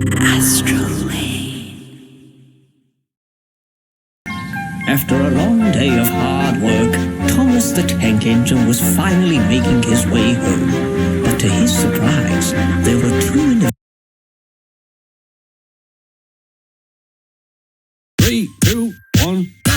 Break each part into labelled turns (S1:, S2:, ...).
S1: Astral Lane. After a long day of hard work, Thomas the Tank Engine was finally making his way home. But to his surprise, there were two individuals.
S2: 3, 2, 1, go!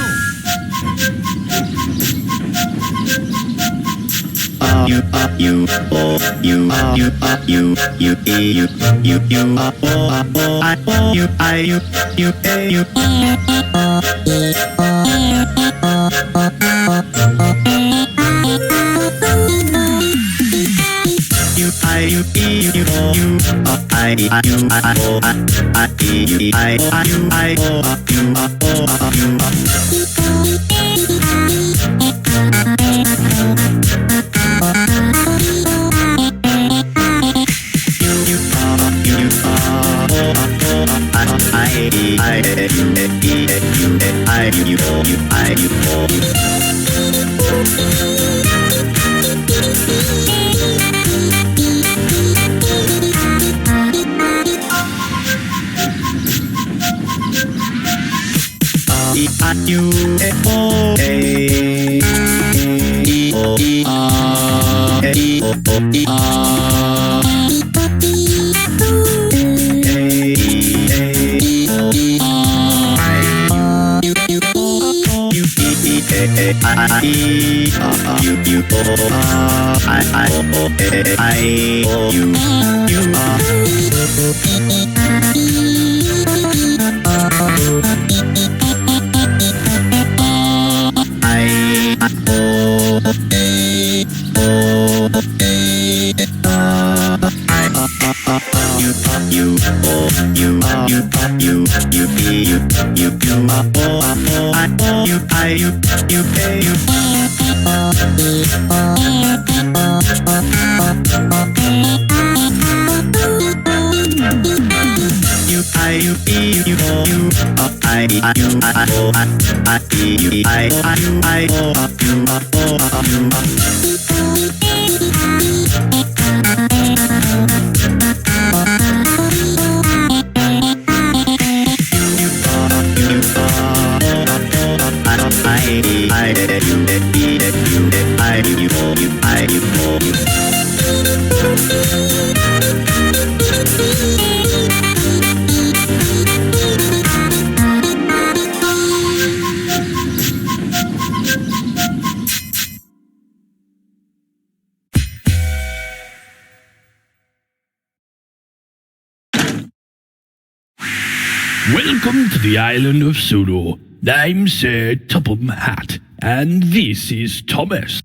S3: Welcome to the island of Sulu. I'm Sir Topham Hatt, and this is Thomas.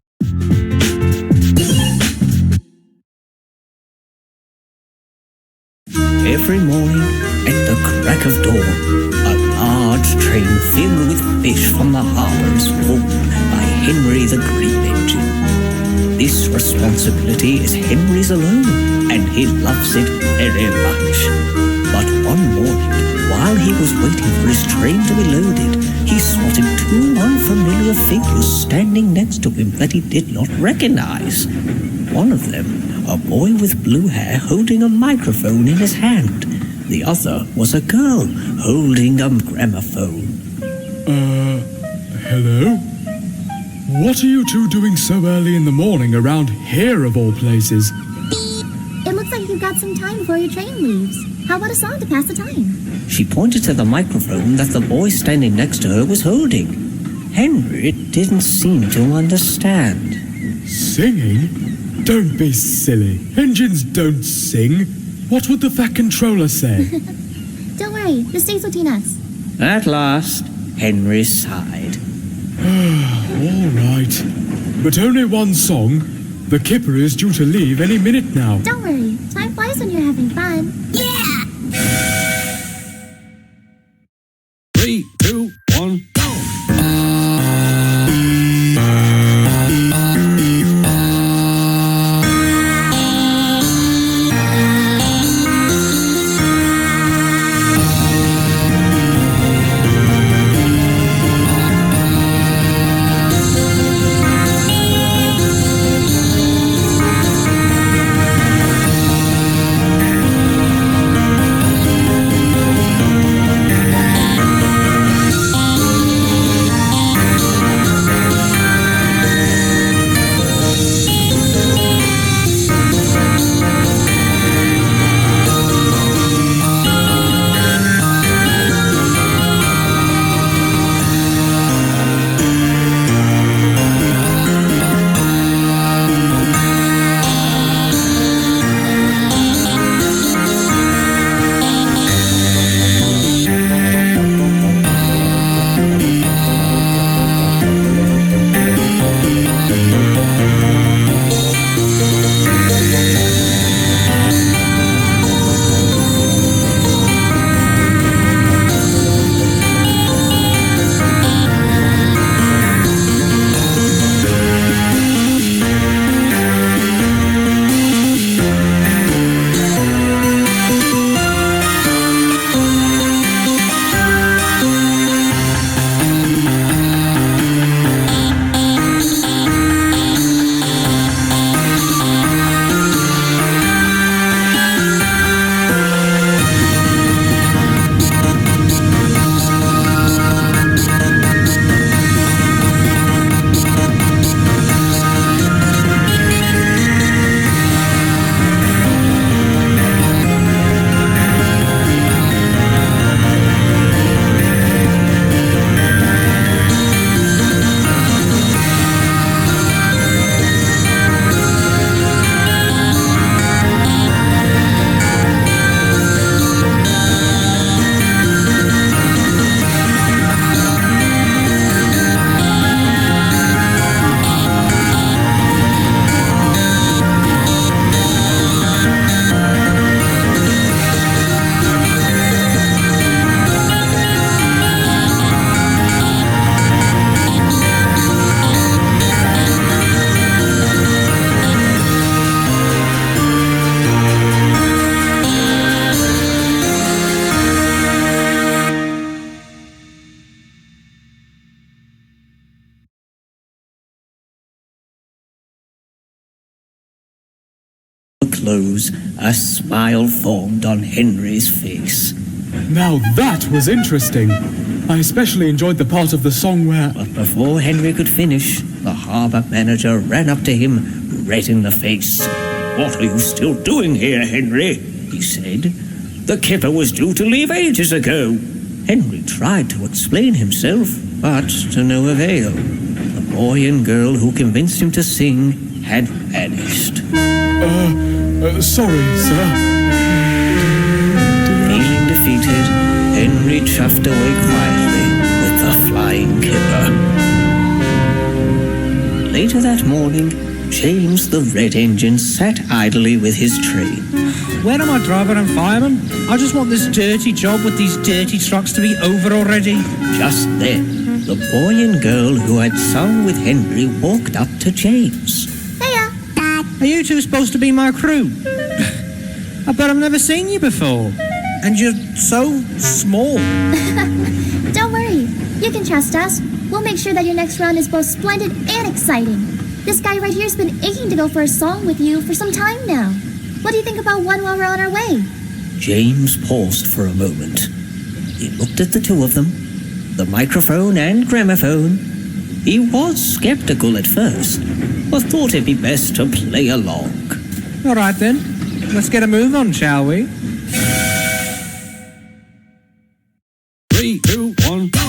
S1: Every morning, at the crack of dawn, a large train filled with fish from the harbour is pulled by Henry the Green Engine. This responsibility is Henry's alone, and he loves it very much. But one morning, while he was waiting for his train to be loaded, he spotted two unfamiliar figures standing next to him that he did not recognize. One of them, a boy with blue hair holding a microphone in his hand. The other was a girl holding a gramophone.
S4: Hello? What are you two doing so early in the morning around here of all places?
S5: It looks like you've got some time before your train leaves. How about a song to pass the time?
S1: She pointed to the microphone that the boy standing next to her was holding. Henry didn't seem to understand.
S4: Singing? Don't be silly. Engines don't sing. What would the Fat Controller say?
S5: Don't worry, this stays between us.
S1: At last, Henry sighed.
S4: All right. But only one song. The Kipper is due to leave any minute now.
S5: Don't worry, time flies when you're having fun. Yeah!
S2: 3, 2, 1, go!
S1: slows, a smile formed on Henry's face.
S4: Now that was interesting. I especially enjoyed the part of the song where...
S1: But before Henry could finish, the harbour manager ran up to him, red in the face. "What are you still doing here, Henry?" he said. "The kipper was due to leave ages ago." Henry tried to explain himself, but to no avail. The boy and girl who convinced him to sing had vanished.
S4: Sorry, sir.
S1: Feeling defeated, Henry chuffed away quietly with the flying kipper. Later that morning, James the Red Engine sat idly with his train.
S6: Where are my driver and fireman? I just want this dirty job with these dirty trucks to be over already.
S1: Just then, the boy and girl who had sung with Henry walked up to James.
S5: Hiya.
S6: Are you two supposed to be my crew? I bet I've never seen you before. And you're so small.
S5: Don't worry. You can trust us. We'll make sure that your next round is both splendid and exciting. This guy right here's been aching to go for a song with you for some time now. What do you think about one while we're on our way?
S1: James paused for a moment. He looked at the two of them, the microphone and gramophone. He was skeptical at first, but thought it'd be best to play along.
S6: All right then. Let's get a move on, shall we?
S2: 3, 2, 1, go!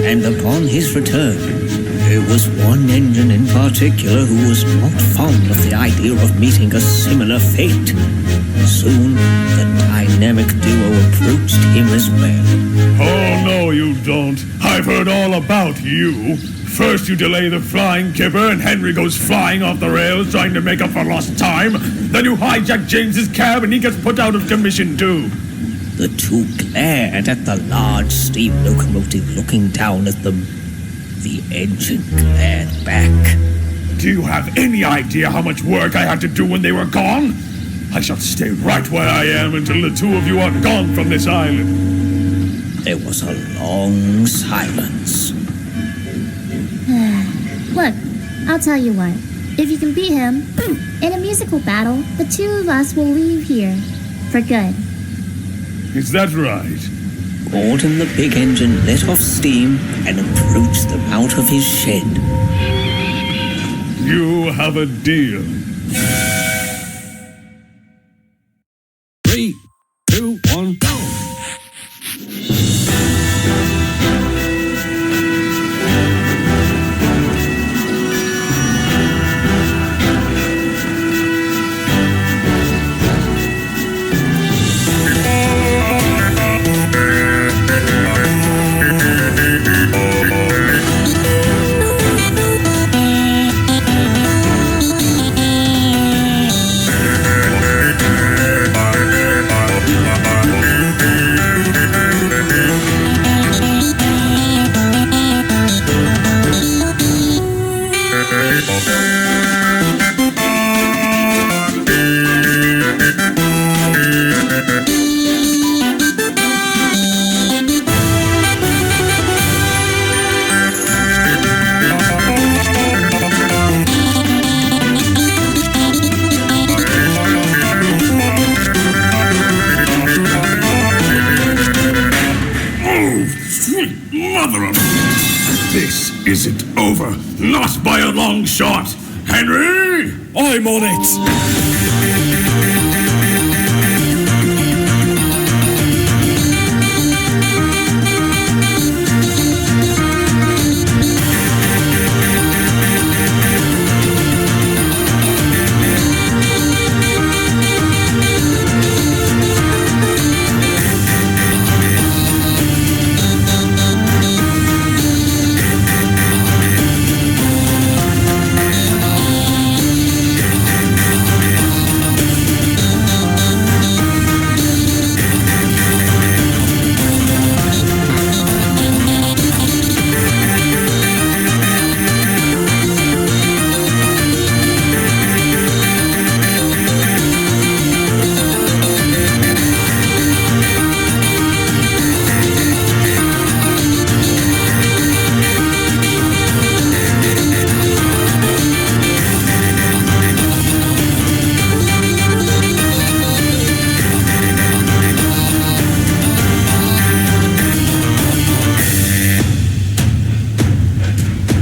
S1: And upon his return, there was one engine in particular who was not fond of the idea of meeting a similar fate. Soon, the dynamic duo approached him as well.
S7: Oh, no, you don't. I've heard all about you. First you delay the flying kipper and Henry goes flying off the rails trying to make up for lost time. Then you hijack James's cab and he gets put out of commission too.
S1: The two glared at the large steam locomotive looking down at them. The engine glared back.
S7: Do you have any idea how much work I had to do when they were gone? I shall stay right where I am until the two of you are gone from this island.
S1: There was a long silence.
S5: Look, I'll tell you what. If you can beat him, in a musical battle, the two of us will leave here. For good.
S7: Is that right?
S1: Gordon the Big Engine let off steam and approached them out of his shed.
S7: You have a deal.
S2: 3, 2, 1, go!
S7: This isn't over. Not by a long shot. Henry?
S4: I'm on it!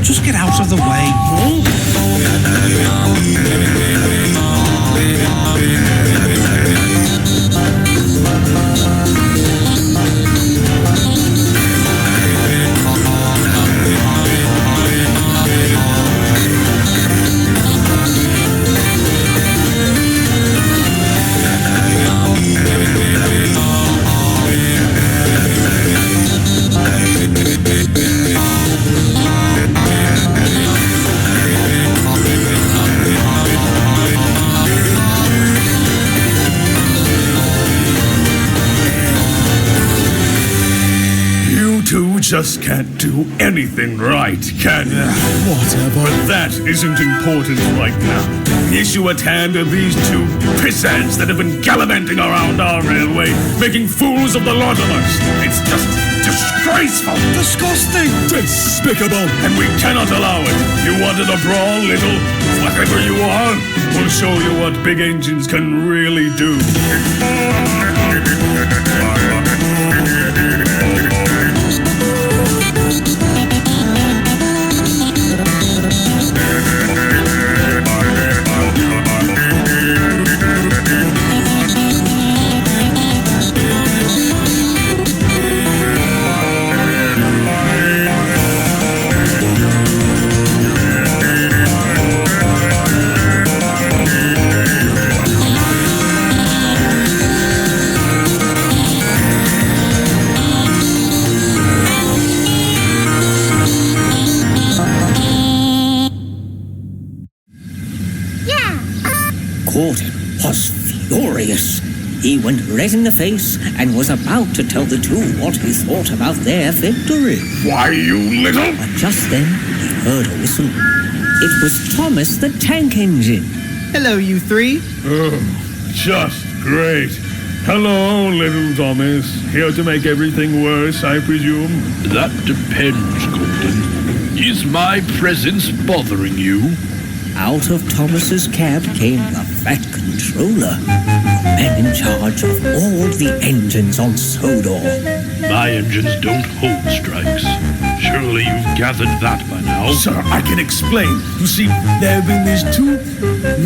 S6: Just get out of the way.
S7: Just can't do anything right, can you?
S4: Whatever.
S7: But that isn't important right now. The issue at hand are these two pissants that have been gallivanting around our railway, making fools of the lot of us. It's just disgraceful.
S4: Disgusting! Despicable!
S7: And we cannot allow it. You wanted a brawl, little whatever you are? We'll show you what big engines can really do.
S1: Gordon was furious. He went red in the face and was about to tell the two what he thought about their victory.
S7: Why, you little...
S1: But just then, he heard a whistle. It was Thomas the Tank Engine.
S8: Hello, you three.
S7: Oh, just great. Hello, little Thomas. Here to make everything worse, I presume?
S3: That depends, Golden. Is my presence bothering you?
S1: Out of Thomas's cab came the Fat Controller, the man in charge of all the engines on Sodor.
S3: My engines don't hold strikes. Surely you've gathered that by now.
S7: Sir, I can explain. You see, there have been these two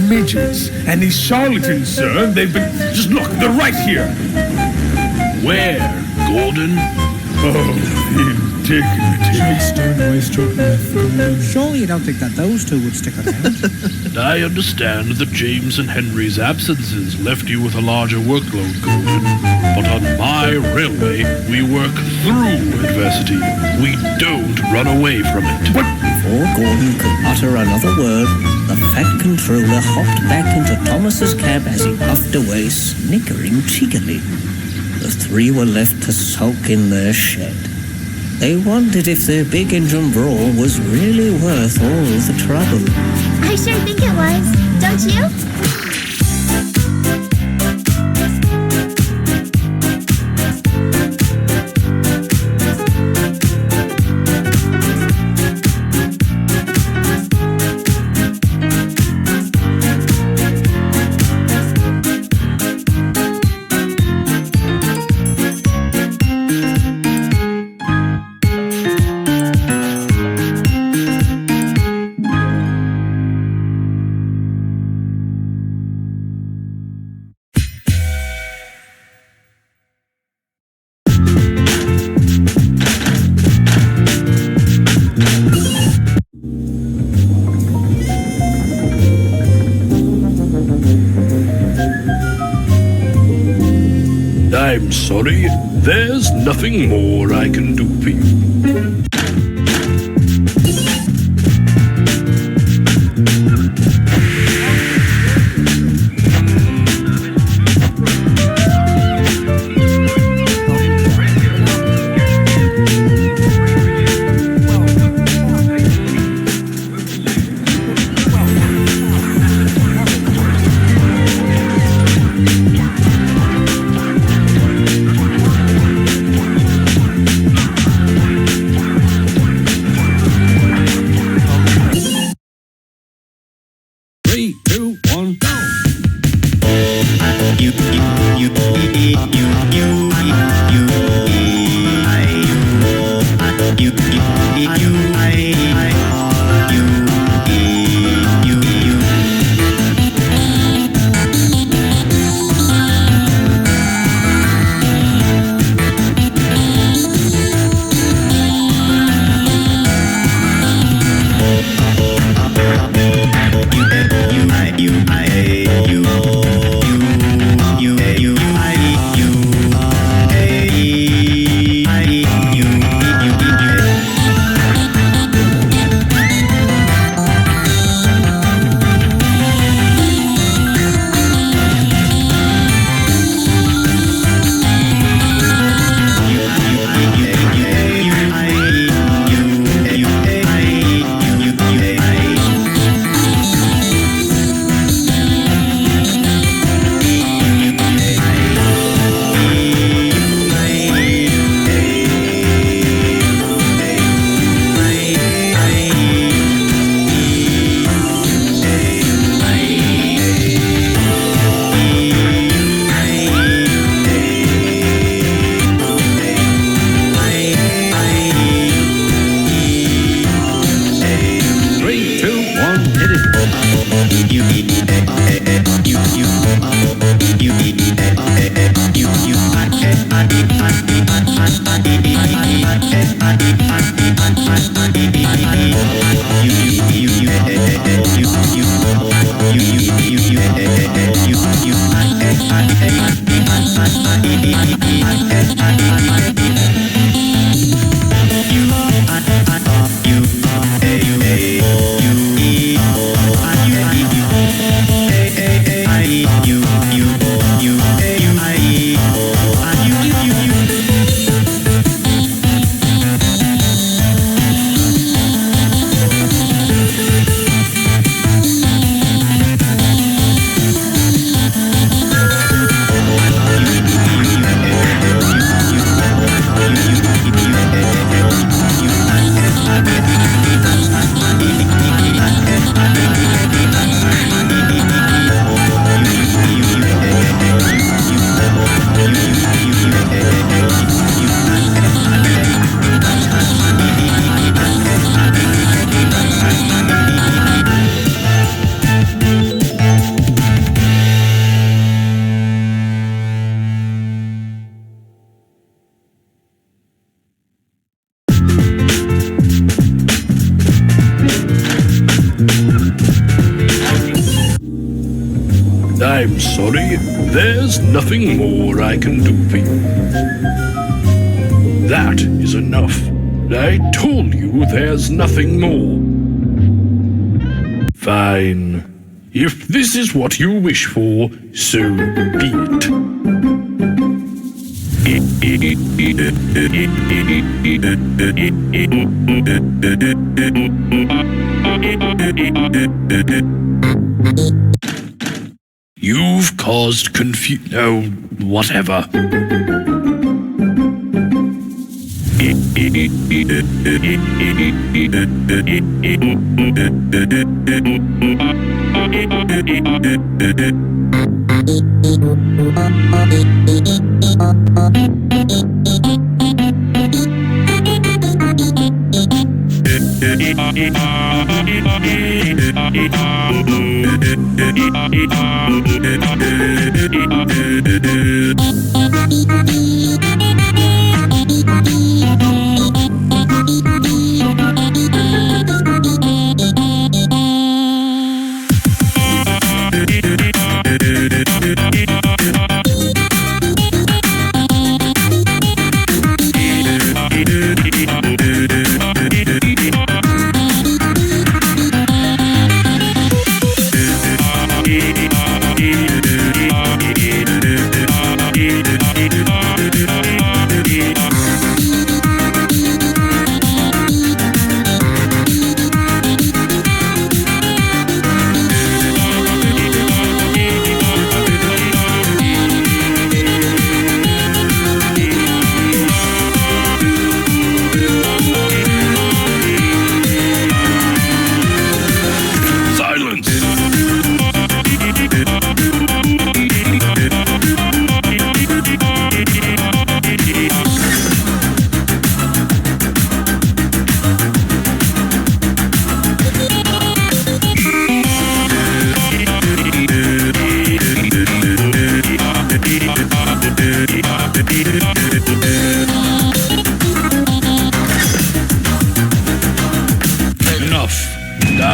S7: midgets and these charlatans, sir. They've been... Just look, they're right here.
S3: Where, Golden?
S7: Oh, indignity.
S4: Just don't waste your breath, Golden.
S6: Surely you don't think that those two would stick around?
S3: I understand that James and Henry's absences left you with a larger workload, Golden. But on my railway, we work through adversity. We don't run away from it.
S7: What?
S1: Before Gordon could utter another word, the Fat Controller hopped back into Thomas's cab as he puffed away, snickering cheekily. The three were left to sulk in their shed. They wondered if their Big Engine Brawl was really worth all the trouble.
S5: I sure think it was, don't you?
S3: I'm sorry, there's nothing more I can do for you. I'm sorry. There's nothing more I can do for you. That is enough. I told you there's nothing more. Fine. If this is what you wish for, so be it. You've caused confusion. Oh, whatever.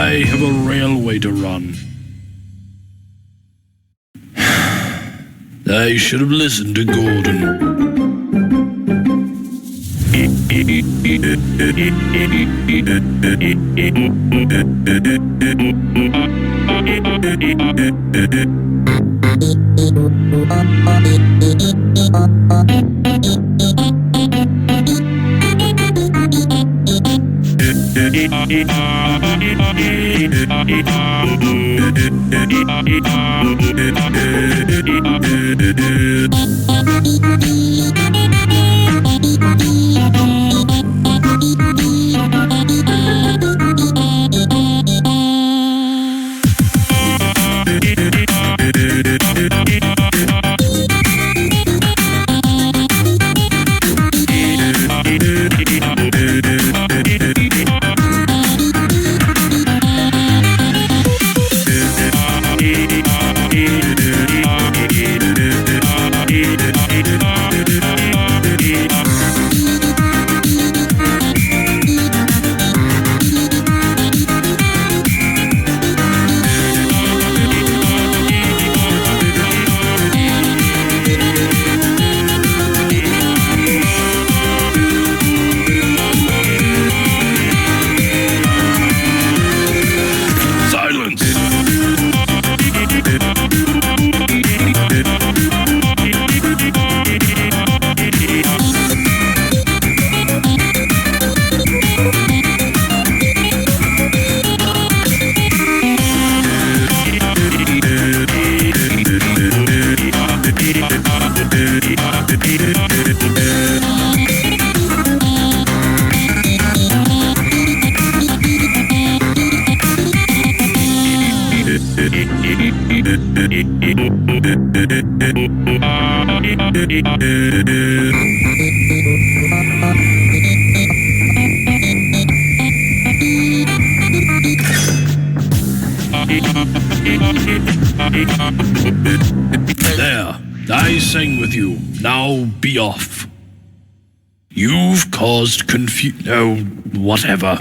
S3: I have a railway to run. I should have listened to Gordon. There, I sang with you. Now be off. You've caused confusion. Oh, whatever.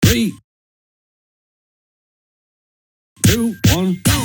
S2: 3, 2, 1, go!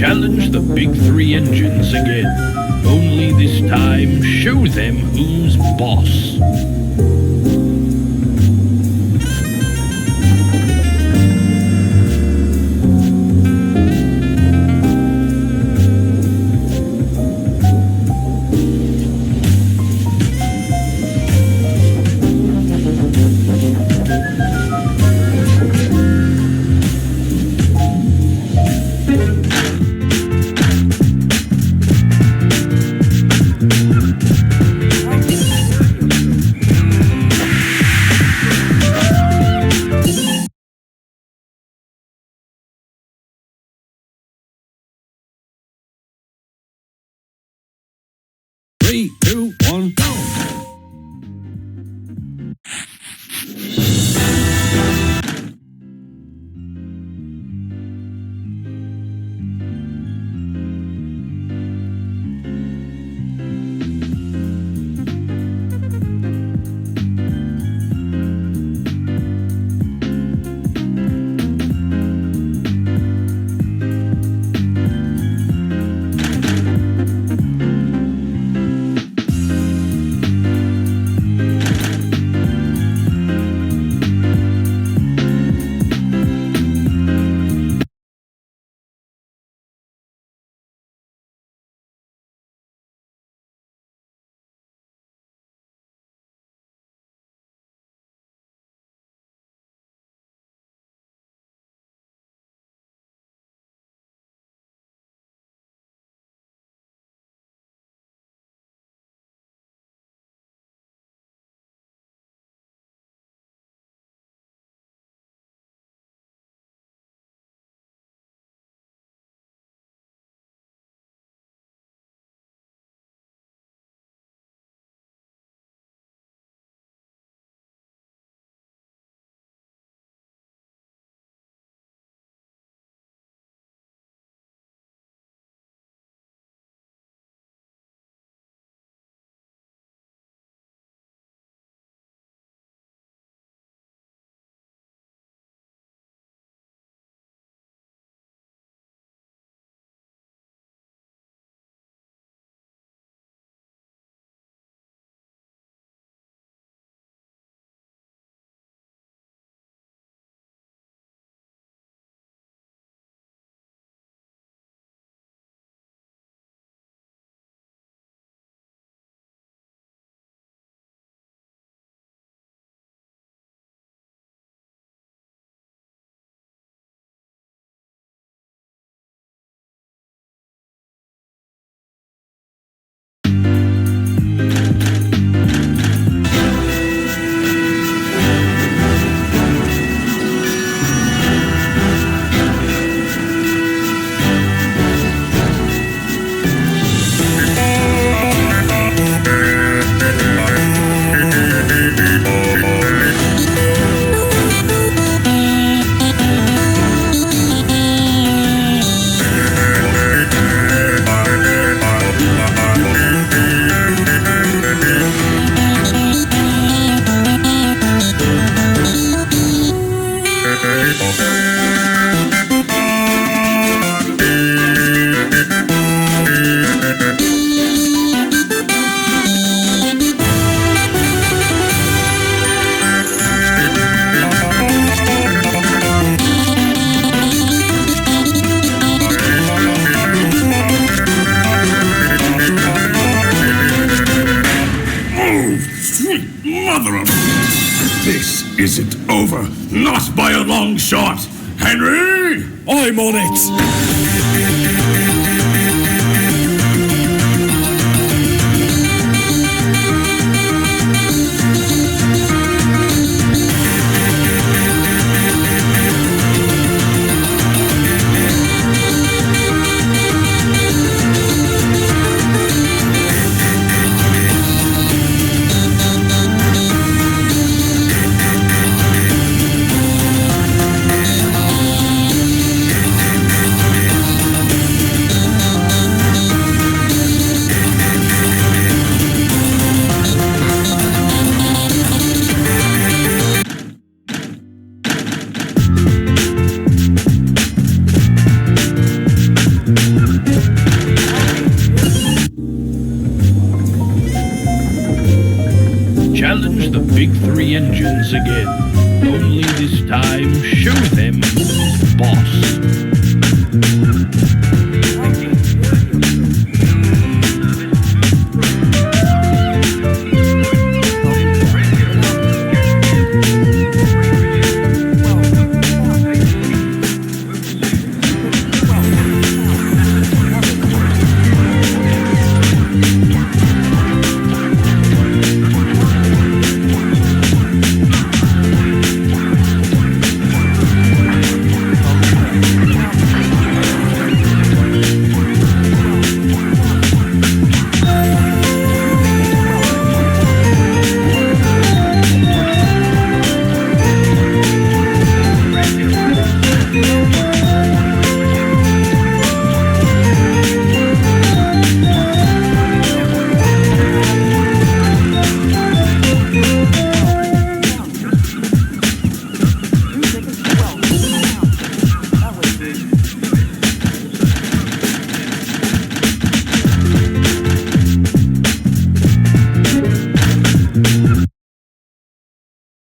S3: challenge the big three engines again. Only this time, show them who's boss.
S2: Three, two, one, go!
S7: This isn't over. Not by a long shot. Henry!
S4: I'm on it!
S3: three engines again, only this time